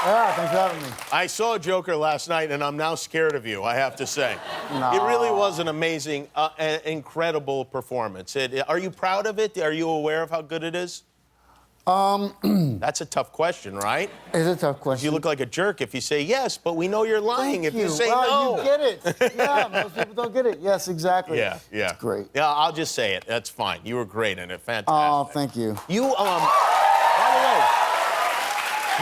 Yeah, thanks for having me. I saw Joker last night, and I'm now scared of you, I have to say. No. It really was an amazing, incredible performance. Are you proud of it? Are you aware of how good it is? That's a tough question, right? It's a tough question. You look like a jerk if you say yes, but we know you're lying if you say well, no. You get it. Yeah, most people don't get it. Yes, exactly. Yeah. It's great. Yeah, I'll just say it. That's fine. You were great in it. Fantastic. Oh, thank you. You, by the way,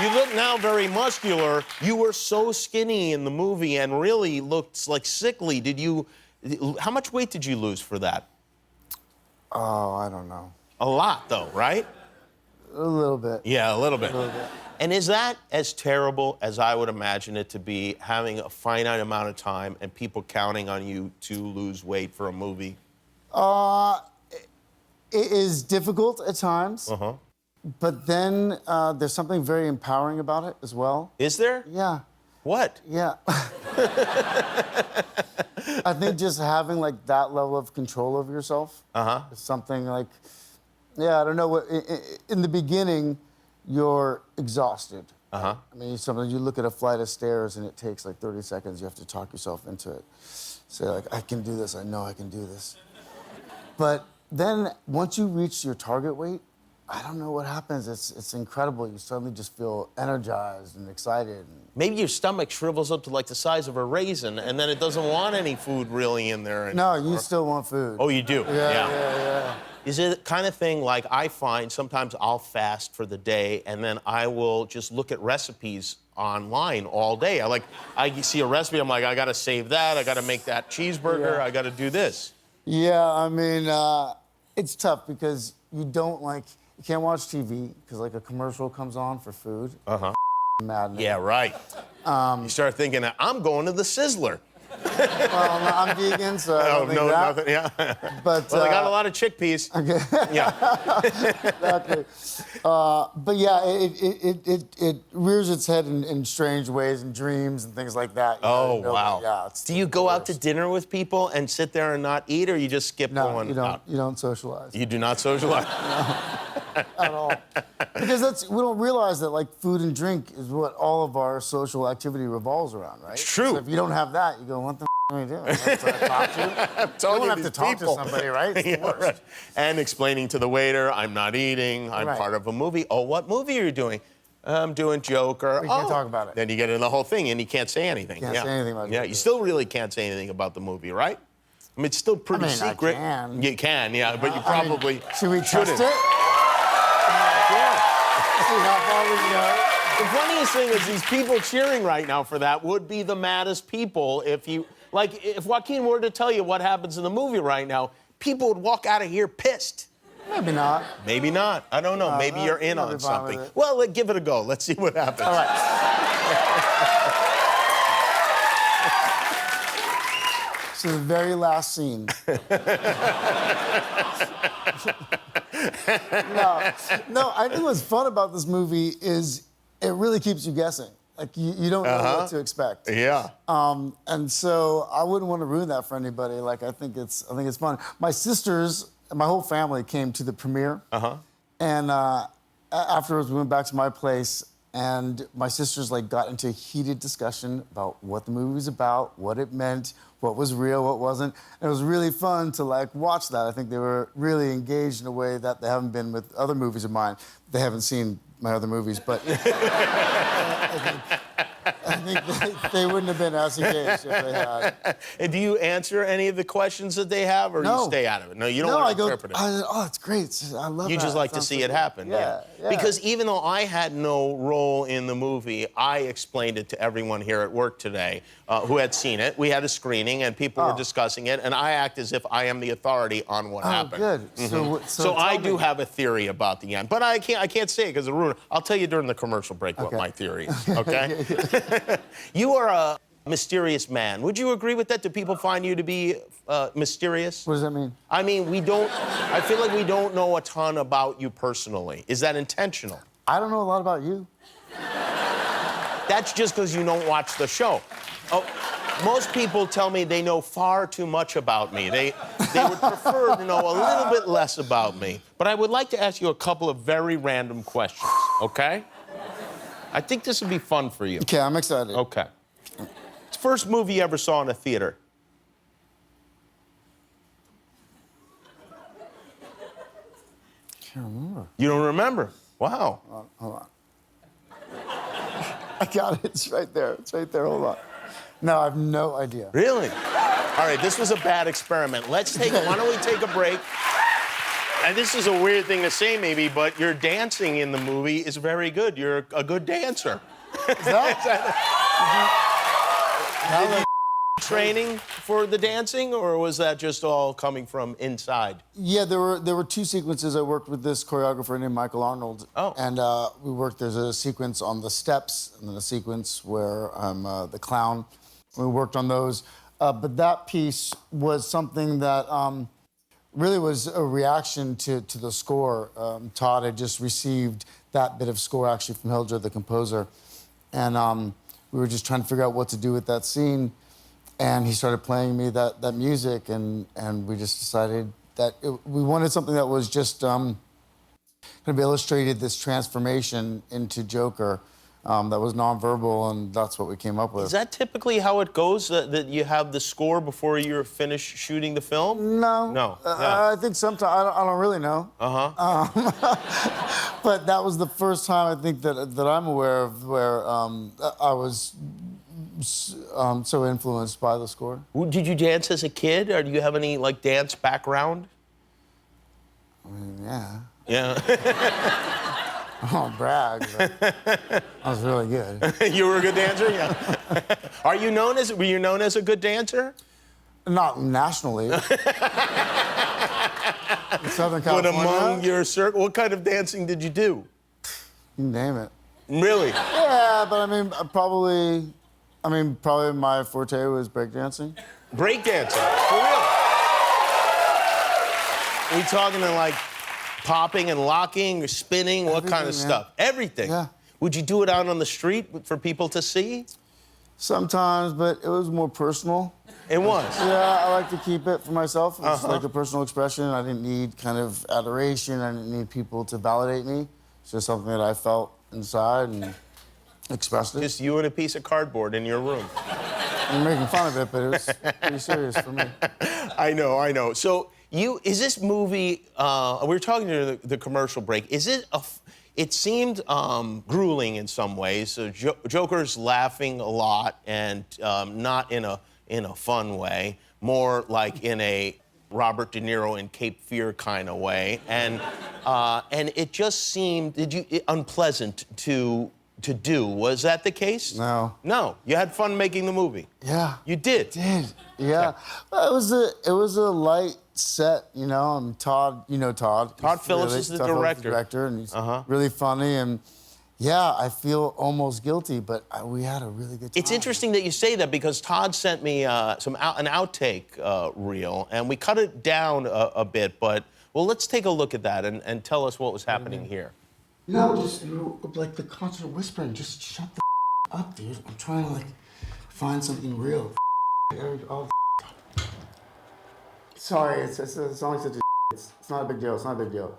you look now very muscular. You were so skinny in the movie and really looked like sickly. How much weight did you lose for that? Oh, I don't know. A lot, though, right? A little bit. Yeah, a little bit. A little bit. And is that as terrible as I would imagine it to be, having a finite amount of time and people counting on you to lose weight for a movie? It is difficult at times. Uh-huh. But then there's something very empowering about it as well. Is there? Yeah. What? Yeah. I think just having like that level of control over yourself is something like, yeah, I don't know what. In the beginning, you're exhausted. I mean, sometimes you look at a flight of stairs and it takes like 30 seconds. You have to talk yourself into it. Say like, I can do this. I know I can do this. But then once you reach your target weight, I don't know what happens. It's incredible. You suddenly just feel energized and excited. Maybe your stomach shrivels up to like the size of a raisin, and then it doesn't want any food really in there anymore. No, you still want food. Oh, you do? Yeah. Is it the kind of thing like I find sometimes I'll fast for the day and then I will just look at recipes online all day. I see a recipe, I'm like, I gotta save that, I gotta make that cheeseburger, I gotta do this. Yeah, I mean, it's tough because you can't watch TV because like a commercial comes on for food. Madness. Yeah, right. You start thinking, I'm going to the Sizzler. Well, no, I'm vegan, so I don't think that. Nothing, yeah. But, well, they got a lot of chickpeas. Okay. Yeah. Exactly. But yeah, it rears its head in strange ways and dreams and things like that. Oh, wow. Yeah. Do you go out to dinner with people and sit there and not eat, or you just skip going out? You don't socialize. You do not socialize? At all. Because we don't realize that like food and drink is what all of our social activity revolves around, right? It's true. So if you don't have that, you go, what the are we doing? Talk to you? I'm talking you don't have these to talk people. to somebody, right? It's the worst. Right. And explaining to the waiter, I'm not eating, I'm Right. part of a movie. Oh, what movie are you doing? I'm doing Joker. We can't talk about it. Then you get into the whole thing and you can't say anything. Can't say anything about Yeah, Joker. you still really can't say anything about the movie, right? I mean, it's still pretty secret. I can. You can, yeah, but you probably should we test shouldn't. it? Yeah. See how far we can go. The funniest thing is these people cheering right now for that would be the maddest people if Joaquin were to tell you what happens in the movie right now, people would walk out of here pissed. Maybe not. Maybe not. I don't know. Maybe you're in I'll be on fine with something. it. Well, give it a go. Let's see what happens. All right. So the very last scene. No, I think what's fun about this movie is it really keeps you guessing. Like you don't know what to expect. Yeah. And so I wouldn't want to ruin that for anybody. Like I think it's fun. My sisters, my whole family came to the premiere. And afterwards we went back to my place and my sisters like got into a heated discussion about what the movie was about, what it meant, what was real, what wasn't. And it was really fun to like watch that. I think they were really engaged in a way that they haven't been with other movies of mine. They haven't seen my other movies, but I think they wouldn't have been as engaged if they had. And do you answer any of the questions that they have, or do you stay out of it? No, you don't want to interpret it. Oh, it's great. I love You that. just like to see it happen. Yeah. Because even though I had no role in the movie, I explained it to everyone here at work today who had seen it. We had a screening, and people were discussing it, and I act as if I am the authority on what happened. Good. So I do have a theory about the end, but I can't say it because of ruin. I'll tell you during the commercial break what my theory is. Okay. You are a mysterious man. Would you agree with that? Do people find you to be mysterious? What does that mean? I mean, I feel like we don't know a ton about you personally. Is that intentional? I don't know a lot about you. That's just because you don't watch the show. Most people tell me they know far too much about me. They would prefer to know a little bit less about me. But I would like to ask you a couple of very random questions, okay? I think this would be fun for you. Okay, I'm excited. Okay. It's the first movie you ever saw in a theater. Can't remember. You don't remember? Wow. Hold on. I got it. It's right there. It's right there. Hold on. No, I have no idea. Really? All right, this was a bad experiment. Why don't we take a break? And this is a weird thing to say, maybe, but your dancing in the movie is very good. You're a good dancer. Is that? Training for the dancing, or was that just all coming from inside? Yeah, there were two sequences. I worked with this choreographer named Michael Arnold. Oh. And we worked, there's a sequence on the steps, and then a sequence where I'm the clown. We worked on those. But that piece was something that really was a reaction to the score. Todd had just received that bit of score actually from Hildred, the composer. And we were just trying to figure out what to do with that scene. And he started playing me that music, and we just decided that we wanted something that was just kind of illustrated this transformation into Joker that was nonverbal, and that's what we came up with. Is that typically how it goes, that you have the score before you're finished shooting the film? No. No. Yeah. I think sometimes, I don't really know. But that was the first time I think that I'm aware of where I was so influenced by the score. Did you dance as a kid, or do you have any, like, dance background? I mean, yeah. Yeah. I won't brag, but I was really good. You were a good dancer? Yeah. Were you known as a good dancer? Not nationally. In Southern California. But among your circle, what kind of dancing did you do? You name it. Really? Yeah, but I mean, probably my forte was breakdancing. Breakdancing? For real? Are we talking to, like, popping and locking or spinning? What kind of stuff? Everything? Yeah. Would you do it out on the street for people to see? Sometimes, but it was more personal. It was? Yeah, I like to keep it for myself. It's like a personal expression. I didn't need kind of adoration. I didn't need people to validate me. It's just something that I felt inside and expressed it. Just you and a piece of cardboard in your room. I'm making fun of it, but it was pretty serious for me. I know. So is this movie, we were talking to the commercial break, it seemed grueling in some ways. So Joker's laughing a lot, and not in a fun way, more like in a Robert De Niro in Cape Fear kind of way. And it just seemed unpleasant to do. Was that the case? No. No. You had fun making the movie. Yeah. You did. Yeah. Well, it was a light set, you know. I'm Todd. You know Todd. Todd Phillips is the director. And he's really funny. And yeah, I feel almost guilty, but we had a really good time. It's interesting that you say that, because Todd sent me an outtake reel, and we cut it down a bit. But well, let's take a look at that and tell us what was happening here. No, just like the constant whispering. Just shut the up, dude. I'm trying to like find something real. Sorry, it's only such a. It's not a big deal. It's not a big deal.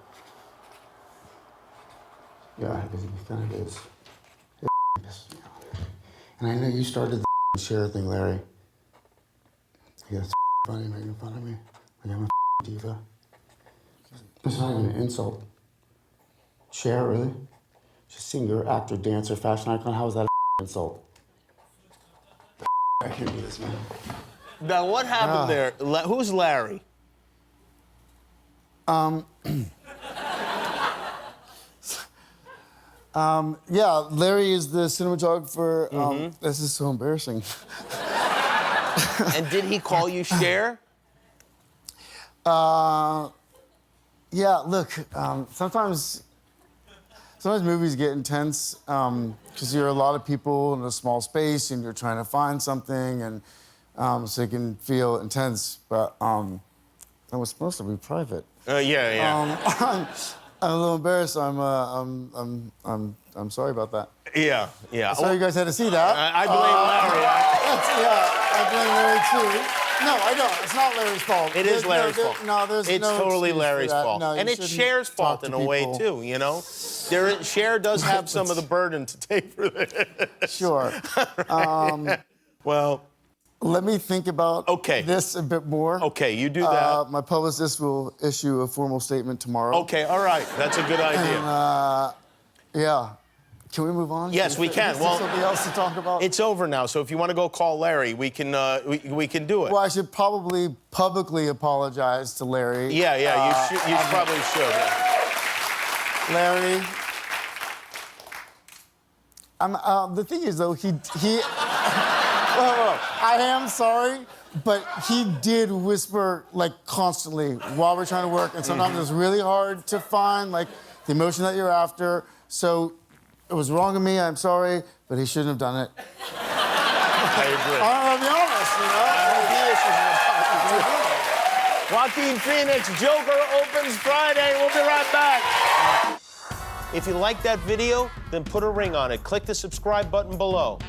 Yeah, because it kind of is. It pisses me off. And I know you started the share thing, Larry. Yeah, it's funny making fun of me. Like I'm a diva. It's not even an insult. Cher, really? Just seeing your actor, dancer, fashion icon, how is that an insult? I can't do this, man. Now, what happened there? Who's Larry? Yeah, Larry is the cinematographer. This is so embarrassing. And did he call you Cher? Yeah, look, sometimes movies get intense because you're a lot of people in a small space and you're trying to find something, and so it can feel intense, but that was supposed to be private. Yeah. I'm a little embarrassed. I'm sorry about that. Yeah, yeah. Sorry you guys had to see that. I blame Larry. I blame Larry too. No, I don't. It's not Larry's fault. It is Larry's fault. No, there's it's no totally excuse for Larry's that. fault. No, you and it's shouldn't Cher's fault talk in to a way, people. too, you know? Cher does have some of the burden to take for this. Sure. Well, let me think about this a bit more. Okay, you do that. My publicist will issue a formal statement tomorrow. Okay, all right. That's a good idea. And, yeah. Can we move on? Yes, we can. Is Well, there something else to talk about? It's over now, so if you want to go call Larry, we can we can do it. Well, I should probably publicly apologize to Larry. Yeah, you probably should. Yeah. Larry. The thing is, though, he I am sorry, but he did whisper, like, constantly while we're trying to work, and sometimes it's really hard to find, like, the emotion that you're after. So it was wrong of me, I'm sorry, but he shouldn't have done it. I agree. I'll be honest, you know? Joaquin Phoenix, Joker opens Friday. We'll be right back. If you like that video, then put a ring on it. Click the subscribe button below.